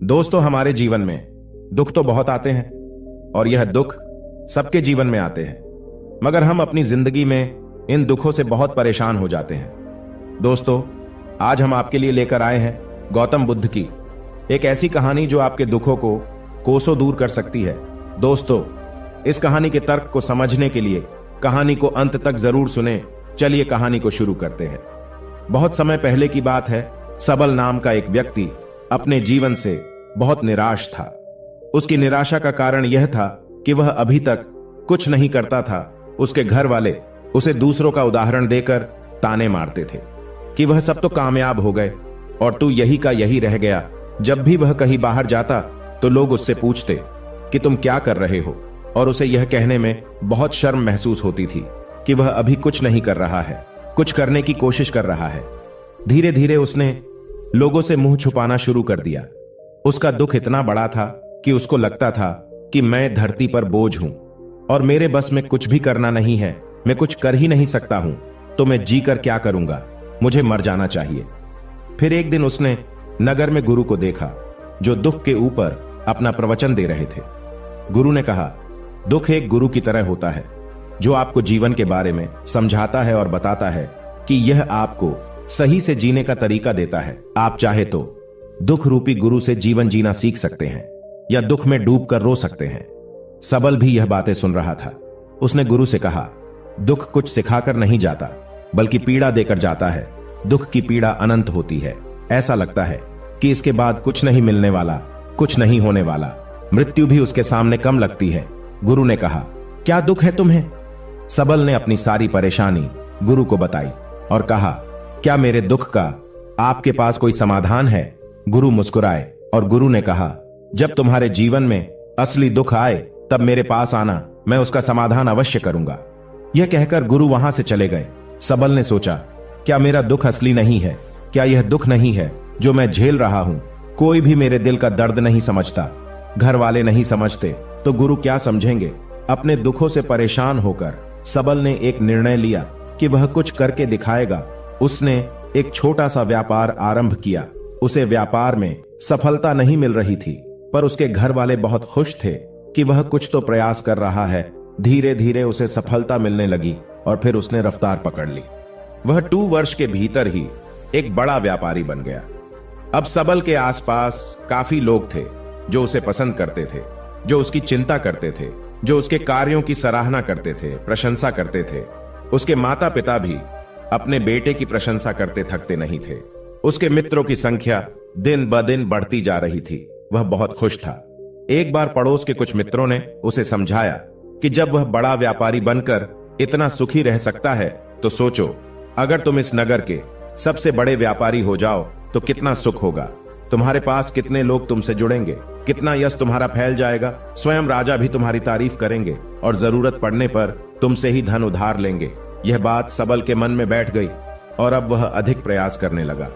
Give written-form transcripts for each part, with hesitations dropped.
दोस्तों, हमारे जीवन में दुख तो बहुत आते हैं और यह दुख सबके जीवन में आते हैं, मगर हम अपनी जिंदगी में इन दुखों से बहुत परेशान हो जाते हैं। दोस्तों, आज हम आपके लिए लेकर आए हैं गौतम बुद्ध की एक ऐसी कहानी जो आपके दुखों को कोसों दूर कर सकती है। दोस्तों, इस कहानी के तर्क को समझने के लिए कहानी को अंत तक जरूर सुने। चलिए कहानी को शुरू करते हैं। बहुत समय पहले की बात है। सबल नाम का एक व्यक्ति अपने जीवन से बहुत निराश था। उसकी निराशा का कारण यह था कि वह अभी तक कुछ नहीं करता था। उसके घर वाले उसे दूसरों का उदाहरण देकर ताने मारते थे कि वह सब तो कामयाब हो गए और तू यही का यही रह गया। जब भी वह कहीं बाहर जाता तो लोग उससे पूछते कि तुम क्या कर रहे हो, और उसे यह कहने में बहुत शर्म महसूस होती थी कि वह अभी कुछ नहीं कर रहा है, कुछ करने की कोशिश कर रहा है। धीरे धीरे उसने लोगों से मुंह छुपाना शुरू कर दिया। उसका दुख इतना बड़ा था कि उसको लगता था कि मैं धरती पर बोझ हूं और मेरे बस में कुछ भी करना नहीं है, मैं कुछ कर ही नहीं सकता हूं, तो मैं जी कर क्या करूंगा, मुझे मर जाना चाहिए। फिर एक दिन उसने नगर में गुरु को देखा जो दुख के ऊपर अपना प्रवचन दे रहे थे। गुरु ने कहा, दुख एक गुरु की तरह होता है जो आपको जीवन के बारे में समझाता है और बताता है कि यह आपको सही से जीने का तरीका देता है। आप चाहे तो दुख रूपी गुरु से जीवन जीना सीख सकते हैं या दुख में डूब कर रो सकते हैं। सबल भी यह बातें सुन रहा था। उसने गुरु से कहा, दुख कुछ सिखाकर नहीं जाता बल्कि पीड़ा देकर जाता है। दुख की पीड़ा अनंत होती है। ऐसा लगता है कि इसके बाद कुछ नहीं मिलने वाला, कुछ नहीं होने वाला। मृत्यु भी उसके सामने कम लगती है। गुरु ने कहा, क्या दुख है तुम्हें? सबल ने अपनी सारी परेशानी गुरु को बताई और कहा, क्या मेरे दुख का आपके पास कोई समाधान है? गुरु मुस्कुराए और गुरु ने कहा, जब तुम्हारे जीवन में असली दुख आए तब मेरे पास आना, मैं उसका समाधान अवश्य करूंगा। यह कहकर गुरु वहां से चले गए। सबल ने सोचा, क्या मेरा दुख असली नहीं है? क्या यह दुख नहीं है जो मैं झेल रहा हूं? कोई भी मेरे दिल का दर्द नहीं समझता, घर वाले नहीं समझते, तो गुरु क्या समझेंगे? अपने दुखों से परेशान होकर सबल ने एक निर्णय लिया कि वह कुछ करके दिखाएगा। उसने एक छोटा सा व्यापार आरंभ किया। उसे व्यापार में सफलता नहीं मिल रही थी, पर उसके घर वाले बहुत खुश थे कि वह कुछ तो प्रयास कर रहा है। धीरे धीरे उसे सफलता मिलने लगी और फिर उसने रफ्तार पकड़ ली। वह 2 वर्ष के भीतर ही एक बड़ा व्यापारी बन गया। अब सबल के आसपास काफी लोग थे जो उसे पसंद करते थे, जो उसकी चिंता करते थे, जो उसके कार्यों की सराहना करते थे, प्रशंसा करते थे। उसके माता पिता भी अपने बेटे की प्रशंसा करते थकते नहीं थे। उसके मित्रों की संख्या दिन ब दिन बढ़ती जा रही थी। वह बहुत खुश था। एक बार पड़ोस के कुछ मित्रों ने उसे समझाया कि जब वह बड़ा व्यापारी बनकर इतना सुखी रह सकता है तो सोचो, अगर तुम इस नगर के सबसे बड़े व्यापारी हो जाओ तो कितना सुख होगा। तुम्हारे पास कितने लोग तुमसे जुड़ेंगे, कितना यश तुम्हारा फैल जाएगा। स्वयं राजा भी तुम्हारी तारीफ करेंगे और जरूरत पड़ने पर तुमसे ही धन उधार लेंगे। यह बात सबल के मन में बैठ गई और अब वह अधिक प्रयास करने लगा।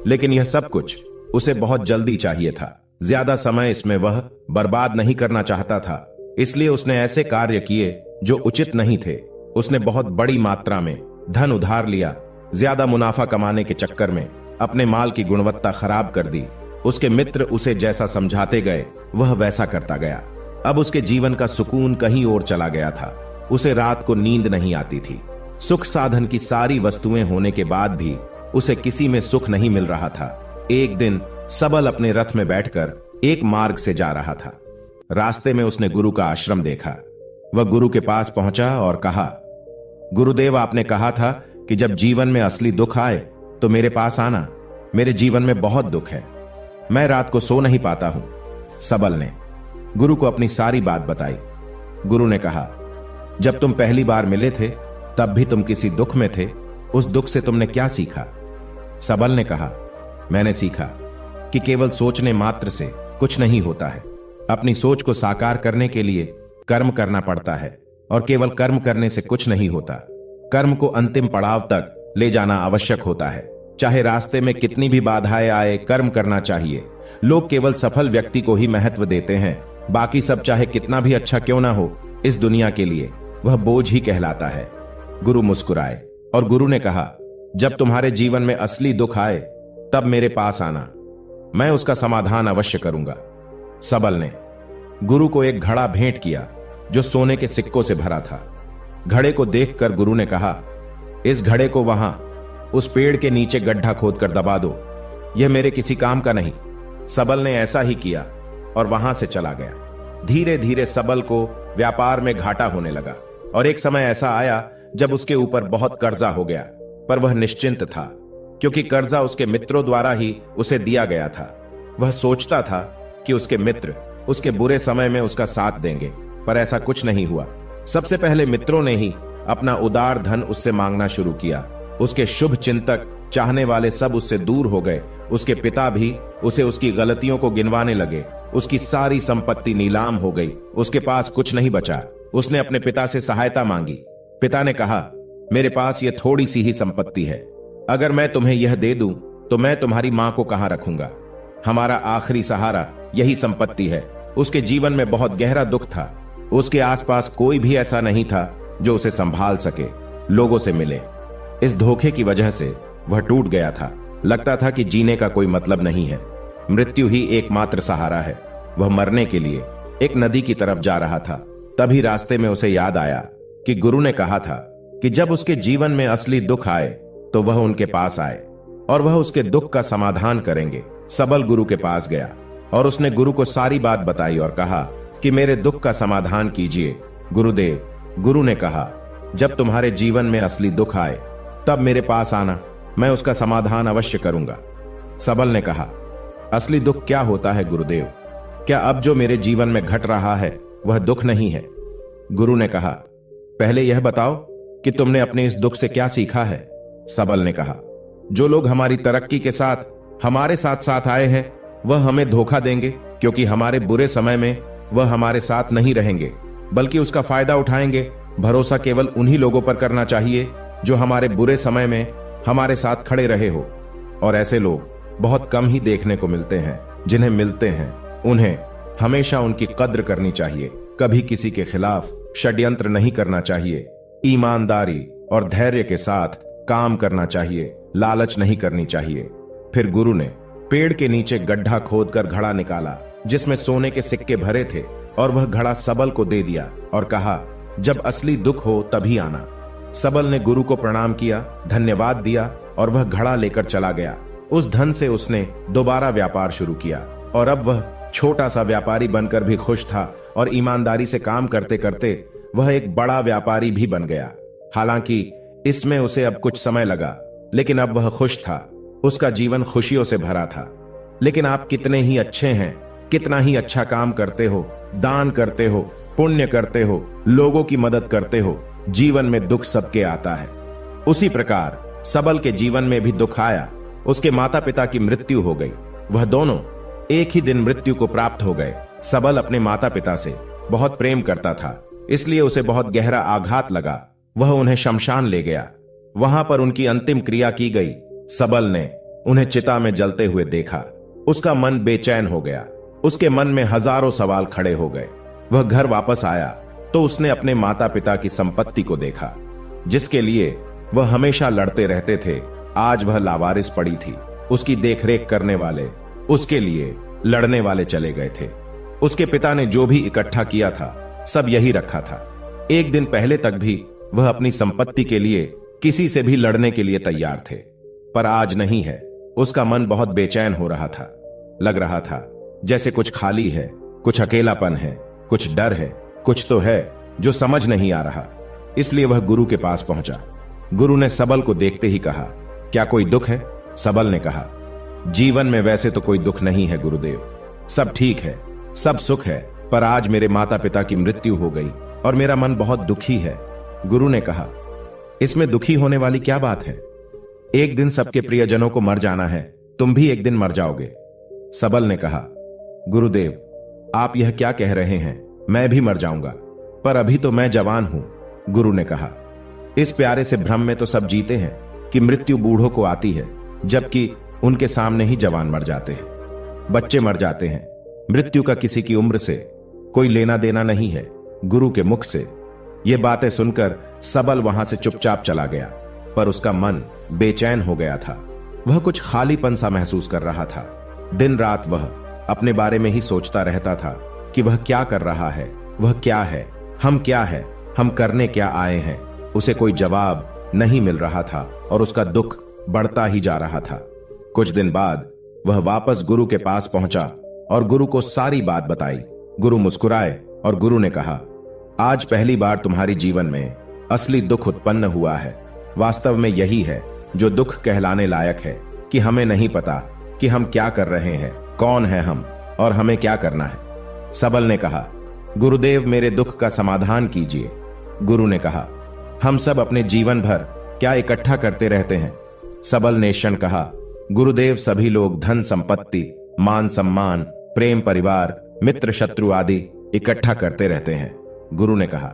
लेकिन यह सब कुछ उसे बहुत जल्दी चाहिए था। ज्यादा समय इसमें वह बर्बाद नहीं करना चाहता था। इसलिए उसने ऐसे कार्य किए जो उचित नहीं थे। उसने बहुत बड़ी मात्रा में धन उधार लिया। ज्यादा मुनाफा कमाने के चक्कर में अपने माल की गुणवत्ता खराब कर दी। उसके मित्र उसे जैसा समझाते गए वह वैसा करता गया। अब उसके जीवन का सुकून कहीं और चला गया था। उसे रात को नींद नहीं आती थी। सुख साधन की सारी वस्तुएं होने के बाद भी उसे किसी में सुख नहीं मिल रहा था। एक दिन सबल अपने रथ में बैठकर एक मार्ग से जा रहा था। रास्ते में उसने गुरु का आश्रम देखा। वह गुरु के पास पहुंचा और कहा, गुरुदेव, आपने कहा था कि जब जीवन में असली दुख आए तो मेरे पास आना। मेरे जीवन में बहुत दुख है, मैं रात को सो नहीं पाता हूं। सबल ने गुरु को अपनी सारी बात बताई। गुरु ने कहा, जब तुम पहली बार मिले थे तब भी तुम किसी दुख में थे। उस दुख से तुमने क्या सीखा? सबल ने कहा, मैंने सीखा कि केवल सोचने मात्र से कुछ नहीं होता है। अपनी सोच को साकार करने के लिए कर्म करना पड़ता है और केवल कर्म करने से कुछ नहीं होता। कर्म को अंतिम पड़ाव तक ले जाना आवश्यक होता है। चाहे रास्ते में कितनी भी बाधाएं आए, कर्म करना चाहिए। लोग केवल सफल व्यक्ति को ही महत्व देते हैं। बाकी सब चाहे कितना भी अच्छा क्यों ना हो, इस दुनिया के लिए वह बोझ ही कहलाता है। गुरु मुस्कुराए और गुरु ने कहा, जब तुम्हारे जीवन में असली दुख आए तब मेरे पास आना, मैं उसका समाधान अवश्य करूंगा। सबल ने गुरु को एक घड़ा भेंट किया जो सोने के सिक्कों से भरा था। घड़े को देखकर गुरु ने कहा, इस घड़े को वहां उस पेड़ के नीचे गड्ढा खोदकर दबा दो, यह मेरे किसी काम का नहीं। सबल ने ऐसा ही किया और वहां से चला गया। धीरे धीरे सबल को व्यापार में घाटा होने लगा और एक समय ऐसा आया जब उसके ऊपर बहुत कर्जा हो गया, पर वह निश्चिंत था क्योंकि कर्जा उसके मित्रों द्वारा ही उसे दिया गया था। वह सोचता था कि उसके मित्र उसके बुरे समय में उसका साथ देंगे, पर ऐसा कुछ नहीं हुआ। सबसे पहले मित्रों ने ही अपना उदार धन उससे मांगना शुरू किया। उसके शुभ चिंतक चाहने वाले सब उससे दूर हो गए। उसके पिता भी उसे उसकी गलतियों को गिनवाने लगे। उसकी सारी संपत्ति नीलाम हो गई, उसके पास कुछ नहीं बचा। उसने अपने पिता से सहायता मांगी। पिता ने कहा, मेरे पास यह थोड़ी सी ही संपत्ति है, अगर मैं तुम्हें यह दे दूं तो मैं तुम्हारी मां को कहां रखूंगा। हमारा आखिरी सहारा यही संपत्ति है। उसके जीवन में बहुत गहरा दुख था। उसके आसपास कोई भी ऐसा नहीं था जो उसे संभाल सके, लोगों से मिले। इस धोखे की वजह से वह टूट गया था। लगता था कि जीने का कोई मतलब नहीं है, मृत्यु ही एकमात्र सहारा है। वह मरने के लिए एक नदी की तरफ जा रहा था। तभी रास्ते में उसे याद आया कि गुरु ने कहा था कि जब उसके जीवन में असली दुख आए तो वह उनके पास आए और वह उसके दुख का समाधान करेंगे। सबल गुरु के पास गया और उसने गुरु को सारी बात बताई और कहा कि मेरे दुख का समाधान कीजिए गुरुदेव। गुरु ने कहा, जब तुम्हारे जीवन में असली दुख आए तब मेरे पास आना, मैं उसका समाधान अवश्य करूंगा। सबल ने कहा, असली दुख क्या होता है गुरुदेव? क्या अब जो मेरे जीवन में घट रहा है वह दुख नहीं है? गुरु ने कहा, पहले यह बताओ कि तुमने अपने इस दुख से क्या सीखा है? सबल ने कहा, जो लोग हमारी तरक्की के साथ हमारे साथ साथ आए हैं वह हमें धोखा देंगे, क्योंकि हमारे बुरे समय में वह हमारे साथ नहीं रहेंगे बल्कि उसका फायदा उठाएंगे। भरोसा केवल उन्हीं लोगों पर करना चाहिए जो हमारे बुरे समय में हमारे साथ खड़े रहे हो, और ऐसे लोग बहुत कम ही देखने को मिलते हैं। जिन्हें मिलते हैं उन्हें हमेशा उनकी कद्र करनी चाहिए। कभी किसी के खिलाफ षड्यंत्र नहीं करना चाहिए। ईमानदारी और धैर्य के साथ काम करना चाहिए, लालच नहीं करनी चाहिए। फिर गुरु ने पेड़ के नीचे गड्ढा खोदकर घड़ा निकाला जिसमें सोने के सिक्के भरे थे, और वह घड़ा सबल को दे दिया और कहा, जब असली दुख हो तभी आना। सबल ने गुरु को प्रणाम किया, धन्यवाद दिया और वह घड़ा लेकर चला गया। उस धन से उसने दोबारा व्यापार शुरू किया और अब वह छोटा सा व्यापारी बनकर भी खुश था और ईमानदारी से काम करते करते वह एक बड़ा व्यापारी भी बन गया। हालांकि इसमें उसे अब कुछ समय लगा, लेकिन अब वह खुश था। उसका जीवन खुशियों से भरा था। लेकिन आप कितने ही अच्छे हैं, कितना ही अच्छा काम करते हो, दान करते हो, पुण्य करते हो, लोगों की मदद करते हो, जीवन में दुख सबके आता है। उसी प्रकार सबल के जीवन में भी दुख आया। उसके माता पिता की मृत्यु हो गई। वह दोनों एक ही दिन मृत्यु को प्राप्त हो गए। सबल अपने माता पिता से बहुत प्रेम करता था, इसलिए उसे बहुत गहरा आघात लगा। वह उन्हें शमशान ले गया। वहां पर उनकी अंतिम क्रिया की गई। सबल ने उन्हें चिता में जलते हुए देखा। उसका मन बेचैन हो गया। उसके मन में हजारों सवाल खड़े हो गए। वह घर वापस आया तो उसने अपने माता पिता की संपत्ति को देखा, जिसके लिए वह हमेशा लड़ते रहते थे। आज वह लावारिस पड़ी थी। उसकी देखरेख करने वाले, उसके लिए लड़ने वाले चले गए थे। उसके पिता ने जो भी इकट्ठा किया था सब यही रखा था। एक दिन पहले तक भी वह अपनी संपत्ति के लिए किसी से भी लड़ने के लिए तैयार थे, पर आज नहीं है। उसका मन बहुत बेचैन हो रहा था। लग रहा था जैसे कुछ खाली है, कुछ अकेलापन है, कुछ डर है, कुछ तो है जो समझ नहीं आ रहा। इसलिए वह गुरु के पास पहुंचा। गुरु ने सबल को देखते ही कहा, क्या कोई दुख है? सबल ने कहा, जीवन में वैसे तो कोई दुख नहीं है गुरुदेव, सब ठीक है, सब सुख है, पर आज मेरे माता पिता की मृत्यु हो गई और मेरा मन बहुत दुखी है। गुरु ने कहा, इसमें दुखी होने वाली क्या बात है? एक दिन सबके प्रियजनों को मर जाना है, तुम भी एक दिन मर जाओगे। सबल ने कहा, गुरुदेव आप यह क्या कह रहे हैं? मैं भी मर जाऊंगा, पर अभी तो मैं जवान हूं। गुरु ने कहा, इस प्यारे से भ्रम में तो सब जीते हैं कि मृत्यु बूढ़ों को आती है, जबकि उनके सामने ही जवान मर जाते हैं, बच्चे मर जाते हैं। मृत्यु का किसी की उम्र से कोई लेना देना नहीं है। गुरु के मुख से ये बातें सुनकर सबल वहां से चुपचाप चला गया, पर उसका मन बेचैन हो गया था। वह कुछ खालीपन सा महसूस कर रहा था। दिन रात वह अपने बारे में ही सोचता रहता था कि वह क्या कर रहा है, वह क्या है, हम क्या है, हम करने क्या आए हैं। उसे कोई जवाब नहीं मिल रहा था और उसका दुख बढ़ता ही जा रहा था। कुछ दिन बाद वह वापस गुरु के पास पहुंचा और गुरु को सारी बात बताई। गुरु मुस्कुराए और गुरु ने कहा, आज पहली बार तुम्हारी जीवन में असली दुख उत्पन्न हुआ है। वास्तव में यही है जो दुख कहलाने लायक है कि हमें नहीं पता कि हम क्या कर रहे हैं, कौन है हम और हमें क्या करना है। सबल ने कहा, गुरुदेव मेरे दुख का समाधान कीजिए। गुरु ने कहा, हम सब अपने जीवन भर क्या इकट्ठा करते रहते हैं। सबल ने क्षण कहा, गुरुदेव सभी लोग धन संपत्ति, मान सम्मान, प्रेम, परिवार, मित्र, शत्रु आदि इकट्ठा करते रहते हैं। गुरु ने कहा,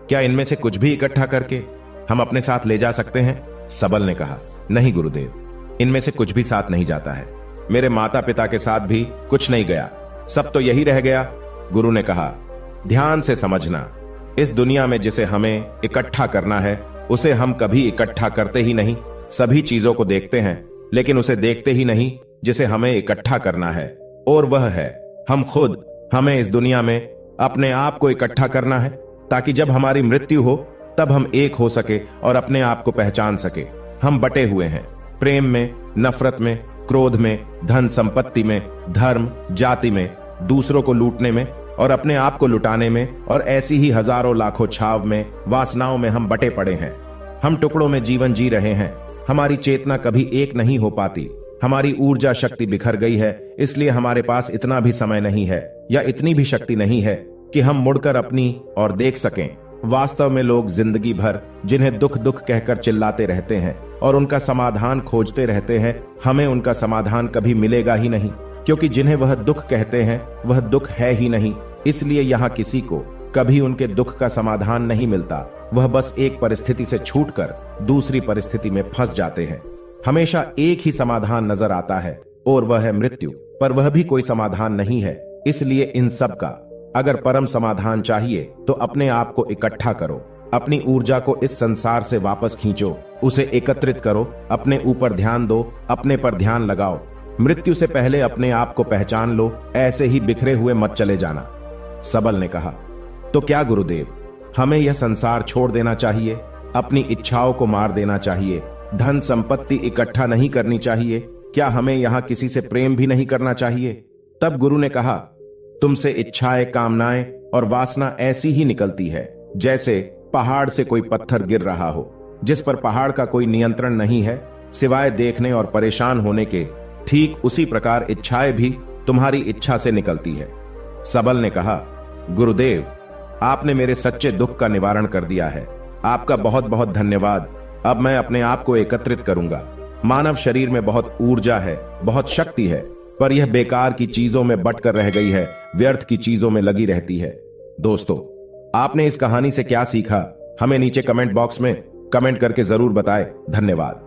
क्या इनमें से कुछ भी इकट्ठा करके हम अपने साथ ले जा सकते हैं? सबल ने कहा, नहीं गुरुदेव, इनमें से कुछ भी साथ नहीं जाता है। मेरे माता पिता के साथ भी कुछ नहीं गया, सब तो यही रह गया। गुरु ने कहा, ध्यान से समझना, इस दुनिया में जिसे हमें इकट्ठा करना है उसे हम कभी इकट्ठा करते ही नहीं। सभी चीजों को देखते हैं लेकिन उसे देखते ही नहीं जिसे हमें इकट्ठा करना है, और वह है हम खुद। हमें इस दुनिया में अपने आप को इकट्ठा करना है ताकि जब हमारी मृत्यु हो तब हम एक हो सके और अपने आप को पहचान सके। हम बटे हुए हैं प्रेम में, नफरत में, क्रोध में, धन संपत्ति में, धर्म, जाति में, दूसरों को लूटने में और अपने आप को लुटाने में, और ऐसी ही हजारों लाखों छाव में, वासनाओं में हम बटे पड़े हैं। हम टुकड़ों में जीवन जी रहे हैं। हमारी चेतना कभी एक नहीं हो पाती। हमारी ऊर्जा शक्ति बिखर गई है, इसलिए हमारे पास इतना भी समय नहीं है या इतनी भी शक्ति नहीं है कि हम मुड़कर अपनी और देख सकें। वास्तव में लोग जिंदगी भर जिन्हें दुख दुख कहकर चिल्लाते रहते हैं और उनका समाधान खोजते रहते हैं, हमें उनका समाधान कभी मिलेगा ही नहीं, क्योंकि जिन्हें वह दुख कहते हैं वह दुख है ही नहीं। इसलिए यहाँ किसी को कभी उनके दुख का समाधान नहीं मिलता। वह बस एक परिस्थिति से छूटकर दूसरी परिस्थिति में फंस जाते हैं। हमेशा एक ही समाधान नजर आता है और वह है मृत्यु, पर वह भी कोई समाधान नहीं है। इसलिए इन सब का अगर परम समाधान चाहिए तो अपने आप को इकट्ठा करो, अपनी ऊर्जा को इस संसार से वापस खींचो, उसे एकत्रित करो, अपने ऊपर ध्यान दो, अपने पर ध्यान लगाओ। मृत्यु से पहले अपने आप को पहचान लो, ऐसे ही बिखरे हुए मत चले जाना। सबल ने कहा, तो क्या गुरुदेव, हमें यह संसार छोड़ देना चाहिए, अपनी इच्छाओं को मार देना चाहिए, धन संपत्ति इकट्ठा नहीं करनी चाहिए? क्या हमें यहाँ किसी से प्रेम भी नहीं करना चाहिए? तब गुरु ने कहा, तुमसे इच्छाएं, कामनाएं और वासना ऐसी ही निकलती है जैसे पहाड़ से कोई पत्थर गिर रहा हो, जिस पर पहाड़ का कोई नियंत्रण नहीं है सिवाय देखने और परेशान होने के। ठीक उसी प्रकार इच्छाएं भी तुम्हारी इच्छा से निकलती है। सबल ने कहा, गुरुदेव आपने मेरे सच्चे दुख का निवारण कर दिया है, आपका बहुत बहुत धन्यवाद। अब मैं अपने आप को एकत्रित करूंगा। मानव शरीर में बहुत ऊर्जा है, बहुत शक्ति है, पर यह बेकार की चीजों में बटकर रह गई है, व्यर्थ की चीजों में लगी रहती है। दोस्तों, आपने इस कहानी से क्या सीखा, हमें नीचे कमेंट बॉक्स में कमेंट करके जरूर बताएं। धन्यवाद।